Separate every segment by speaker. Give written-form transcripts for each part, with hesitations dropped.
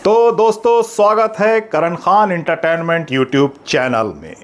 Speaker 1: तो दोस्तों स्वागत है करण खान एंटरटेनमेंट यूट्यूब चैनल में।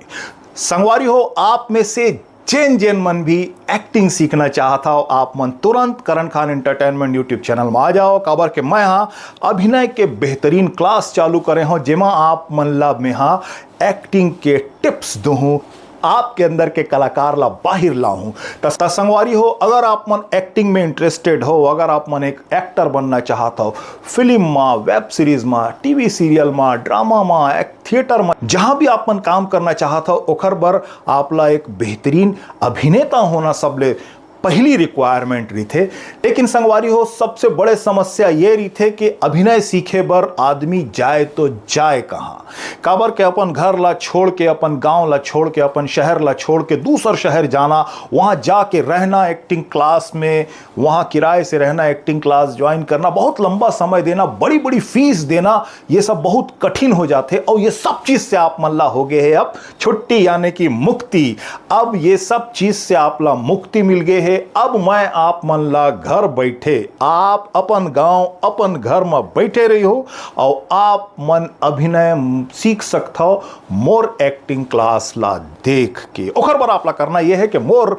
Speaker 1: संगवारी हो, आप में से जेन मन भी एक्टिंग सीखना चाहता हो, आप मन तुरंत करण खान एंटरटेनमेंट यूट्यूब चैनल में आ जाओ। काबर के मैं हाँ अभिनय के बेहतरीन क्लास चालू करे हो, जेमा आप मन ला में हाँ एक्टिंग के टिप्स दूँ, आपके अंदर के कलाकार ला बाहर लाऊं। तो संगवारी हो, अगर आप मन एक्टिंग में इंटरेस्टेड हो, अगर आप मन एक एक्टर बनना चाहता हो, फिल्म में, वेब सीरीज में, टीवी सीरियल में, ड्रामा में, थिएटर में, जहां भी आप मन काम करना चाहता हो, ओखर बर आप ला एक बेहतरीन अभिनेता होना सबले पहली रिक्वायरमेंट रही थे। लेकिन संगवारी हो, सबसे बड़े समस्या ये रही थे कि अभिनय सीखे बर आदमी जाए तो जाए कहाँ। काबर के अपन घर ला छोड़ के, अपन गांव ला छोड़ के, अपन शहर ला छोड़ के दूसर शहर जाना, वहां जाके रहना एक्टिंग क्लास में, वहां किराए से रहना, एक्टिंग क्लास ज्वाइन करना, बहुत लंबा समय देना, बड़ी बड़ी फीस देना, ये सब बहुत कठिन हो जाते। और ये सब चीज से आप मन ला हो गए है अब छुट्टी, यानी कि मुक्ति। अब ये सब चीज से आप ला मुक्ति मिल गए है। अब मैं आप मन ला घर बैठे, आप अपन गांव अपन घर में बैठे रही हो और आप मन अभिनय सीख सकता हो मोर एक्टिंग क्लास ला देख के। ओखर बार आप ला करना यह है कि मोर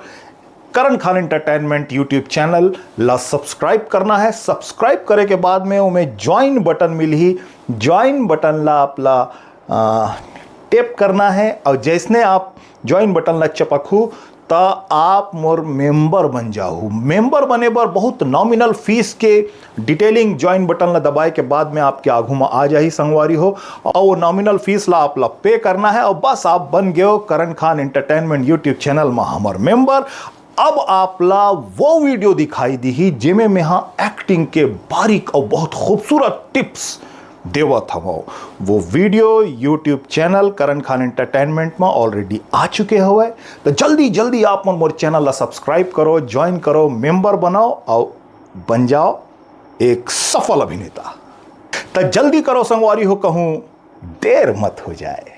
Speaker 1: करण खान एंटरटेनमेंट यूट्यूब चैनल ला सब्सक्राइब करना है। सब्सक्राइब करे के बाद में उमें ज्वाइन बटन मिली, ज्वाइन बटन ला आप ला टेप करना है और जैसने आप ज्वाइन बटन ला चपकू तो आप मोर मेंबर बन जाओ। मेंबर बने पर बहुत नॉमिनल फीस के डिटेलिंग ज्वाइन बटन ला दबाए के बाद में आपके आगू में आ जाही संगवारी हो, और वो नॉमिनल फीस ला आप ला पे करना है और बस आप बन गए हो करण खान एंटरटेनमेंट यूट्यूब चैनल में हमार मेंबर। अब आप ला वो वीडियो दिखाई दी जिमें में हाँ एक्टिंग के बारीक और बहुत खूबसूरत टिप्स देवत हम। वो वीडियो यूट्यूब चैनल करण खान एंटरटेनमेंट में ऑलरेडी आ चुके हुए। तो जल्दी जल्दी आप मोर चैनल ला सब्सक्राइब करो, ज्वाइन करो, मेंबर बनाओ और बन जाओ एक सफल अभिनेता। तो जल्दी करो संगवारी हो, कहूं देर मत हो जाए।